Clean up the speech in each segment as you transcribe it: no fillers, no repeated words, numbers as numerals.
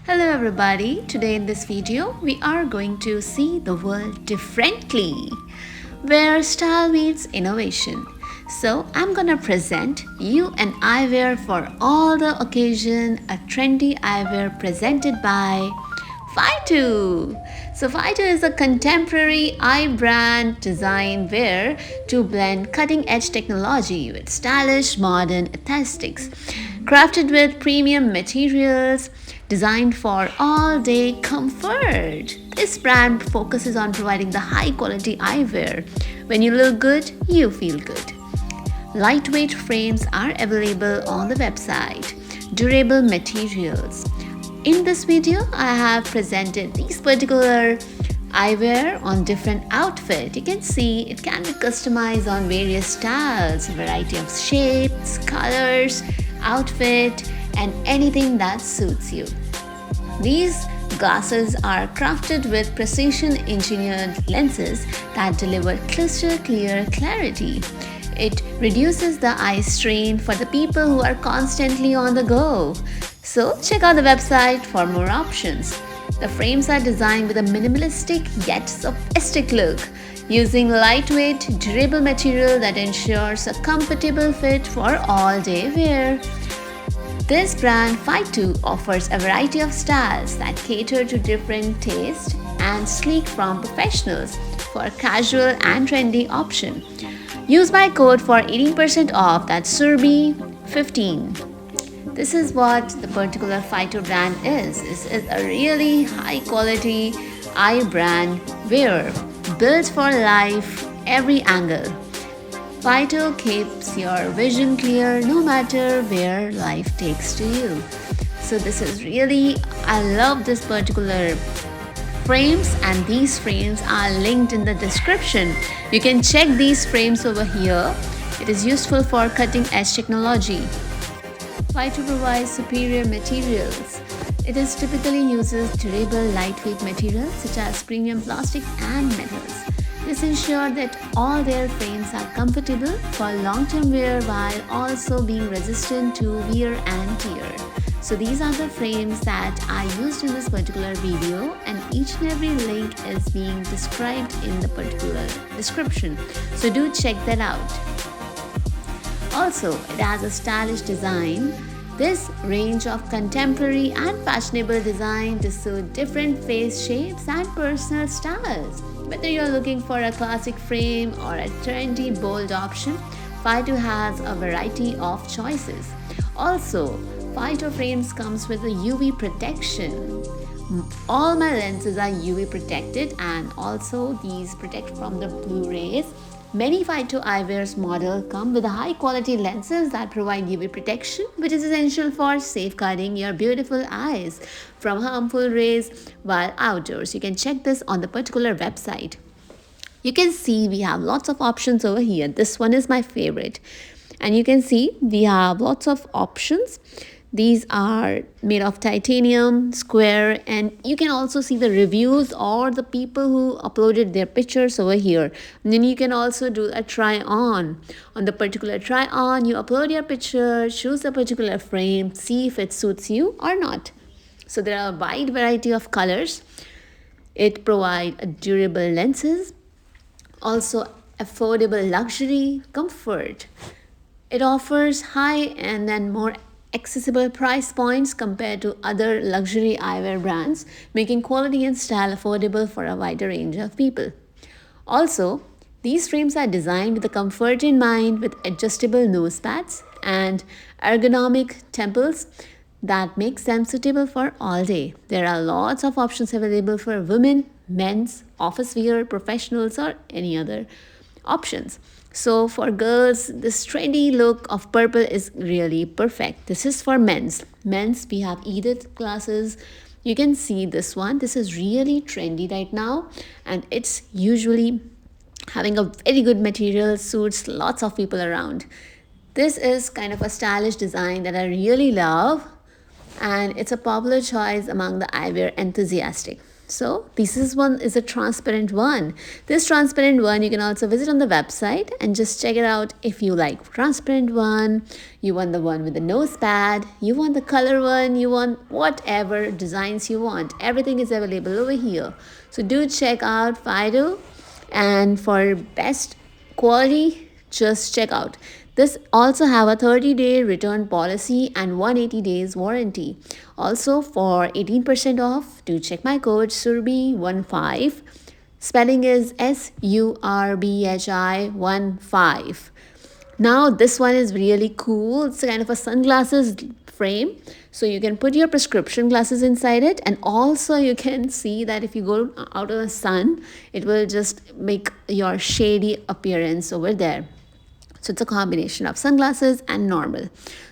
Hello everybody, today in this video we are going to see the world differently where style meets innovation. So I'm gonna present you an eyewear for all the occasion, a trendy eyewear presented by Fytoo. So Fytoo is a contemporary eye brand design wear to blend cutting-edge technology with stylish modern aesthetics. Crafted with premium materials, designed for all-day comfort. This brand focuses on providing the high-quality eyewear. When you look good, you feel good. Lightweight frames are available on the website. Durable materials. In this video, I have presented these particular eyewear on different outfit. You can see it can be customized on various styles, variety of shapes, colors, outfit, and anything that suits you. These glasses are crafted with precision engineered lenses that deliver crystal clear clarity. It reduces the eye strain for the people who are constantly on the go. So check out the website for more options. The frames are designed with a minimalistic yet sophisticated look, using lightweight, durable material that ensures a comfortable fit for all-day wear. This brand Fytoo offers a variety of styles that cater to different tastes and sleek from professionals for a casual and trendy option. Use my code for 18% off, that's Surbi15. This is what the particular Fytoo brand is. This is a really high quality eye brand wear built for life every angle. Fytoo keeps your vision clear no matter where life takes to you. So this is really, I love this particular frames, and these frames are linked in the description. You can check these frames over here. It is useful for cutting edge technology. Fytoo provides superior materials. It is typically uses durable lightweight materials such as premium plastic and metals. This ensures that all their frames are comfortable for long-term wear while also being resistant to wear and tear. So these are the frames that I used in this particular video, and each and every link is being described in the particular description. So do check that out. Also, it has a stylish design. This range of contemporary and fashionable design to suit different face shapes and personal styles. Whether you're looking for a classic frame or a trendy, bold option, Fytoo has a variety of choices. Also, Fytoo frames comes with a UV protection. All my lenses are UV protected, and also these protect from the blue rays. Many Fytoo eyewear's model come with high quality lenses that provide UV protection, which is essential for safeguarding your beautiful eyes from harmful rays while outdoors. You can check this on the particular website. You can see we have lots of options over here. This one is my favorite. And you can see we have lots of options. These are made of titanium, square, and you can also see the reviews or the people who uploaded their pictures over here. And then you can also do a try on. On the particular try on, you upload your picture, choose a particular frame, see if it suits you or not. So there are a wide variety of colors. It provides durable lenses, also affordable luxury, comfort. It offers high and then more accessible price points compared to other luxury eyewear brands, making quality and style affordable for a wider range of people. Also, these frames are designed with the comfort in mind, with adjustable nose pads and ergonomic temples that makes them suitable for all day. There are lots of options available for women, men's, office wear, professionals, or any other options. So for girls, this trendy look of purple is really perfect. This is for men's. Men's, we have Edith glasses. You can see this one. This is really trendy right now, and it's usually having a very good material, suits lots of people around. This is kind of a stylish design that I really love, and it's a popular choice among the eyewear enthusiastic. So this is a transparent one. This transparent one you can also visit on the website and just check it out. If you like transparent one, you want the one with the nose pad, you want the color one, you want whatever designs you want, everything is available over here. So do check out Fytoo, and for best quality, just check out. This also have a 30-day return policy and 180 days warranty. Also for 18% off, do check my code Surbhi15. Spelling is SURBHI15. Now this one is really cool. It's kind of a sunglasses frame. So you can put your prescription glasses inside it, and also you can see that if you go out of the sun, it will just make your shady appearance over there. So it's a combination of sunglasses and normal.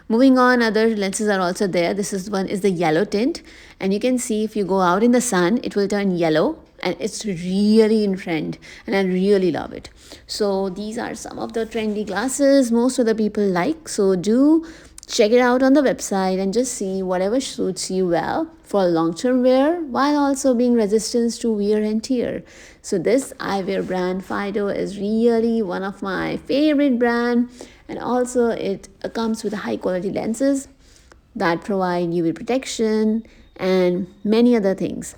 Moving on, other lenses are also there. This is one is the yellow tint, and you can see if you go out in the sun, it will turn yellow, and it's really in trend, and I really love it. So these are some of the trendy glasses most of the people like. So do check it out on the website and just see whatever suits you well for long-term wear while also being resistant to wear and tear. So this eyewear brand Fytoo is really one of my favorite brand, and also it comes with high quality lenses that provide UV protection and many other things.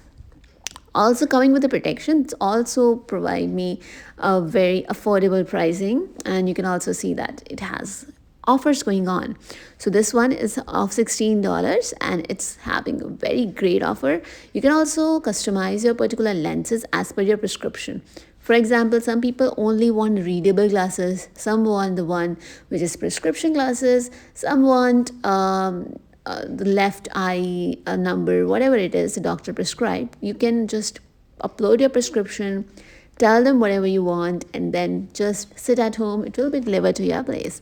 Also coming with the protection, it's also provide me a very affordable pricing, and you can also see that it has offers going on. So this one is of $16 and it's having a very great offer. You can also customize your particular lenses as per your prescription. For example, some people only want readable glasses, some want the one which is prescription glasses, some want the left eye number, whatever it is the doctor prescribed. You can just upload your prescription, tell them whatever you want, and then just sit at home. It will be delivered to your place.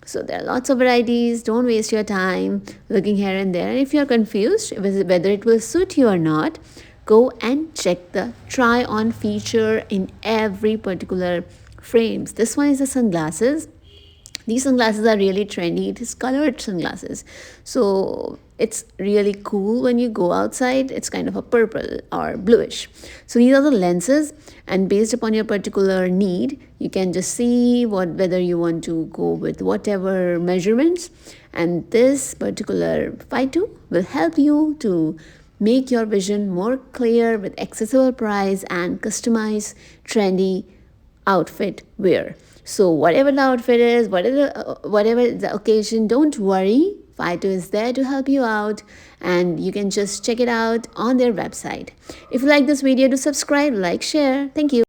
So there are lots of varieties. Don't waste your time looking here and there. And if you're confused whether it will suit you or not, go and check the try on feature in every particular frames. This one is the sunglasses. These sunglasses are really trendy. It is colored sunglasses. So it's really cool when you go outside. It's kind of a purple or bluish. So these are the lenses, and based upon your particular need, you can just see whether you want to go with whatever measurements. And this particular Fytoo will help you to make your vision more clear with accessible price and customized trendy outfit wear. So whatever the outfit is, whatever the occasion, don't worry. Fytoo is there to help you out, and you can just check it out on their website. If you like this video, do subscribe, like, share. Thank you.